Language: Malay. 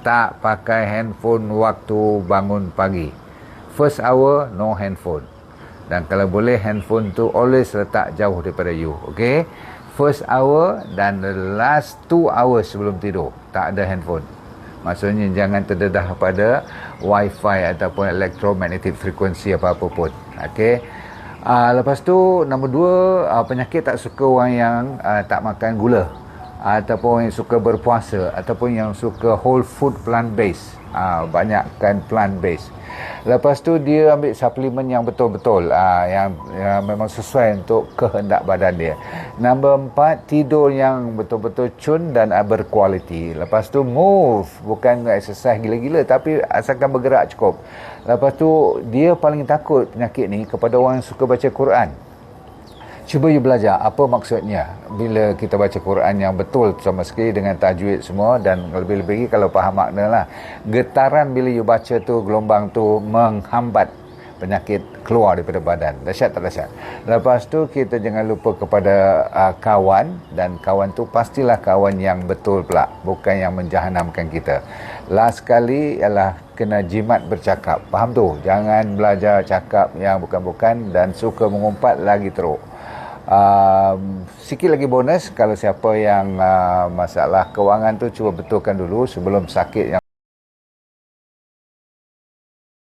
tak pakai handphone waktu bangun pagi. First hour, no handphone. Dan kalau boleh, handphone tu always letak jauh daripada you. Okay? First hour dan the last 2 hours sebelum tidur, tak ada handphone. Maksudnya jangan terdedah pada wifi ataupun electromagnetic frequency apa-apa pun. Okay? Lepas tu, nombor 2, penyakit tak suka orang yang tak makan gula, ataupun yang suka berpuasa, ataupun yang suka whole food plant based. Banyakkan plant based. Lepas tu dia ambil suplemen yang betul-betul, yang memang sesuai untuk kehendak badan dia. Nombor 4, tidur yang betul-betul cun dan berkualiti. Lepas tu move, bukan exercise gila-gila, tapi asalkan bergerak cukup. Lepas tu dia paling takut penyakit ni kepada orang yang suka baca Quran. Cuba you belajar apa maksudnya bila kita baca Quran yang betul sama sekali dengan tajwid semua, dan lebih-lebih kalau faham makna lah. Getaran bila you baca tu, gelombang tu menghambat penyakit keluar daripada badan. Dahsyat tak dahsyat? Lepas tu kita jangan lupa kepada kawan, dan kawan tu pastilah kawan yang betul pula, bukan yang menjahanamkan kita. Last sekali ialah kena jimat bercakap. Faham tu? Jangan belajar cakap yang bukan-bukan dan suka mengumpat lagi teruk. Sikit lagi bonus, kalau siapa yang masalah kewangan tu, cuba betulkan dulu sebelum sakit yang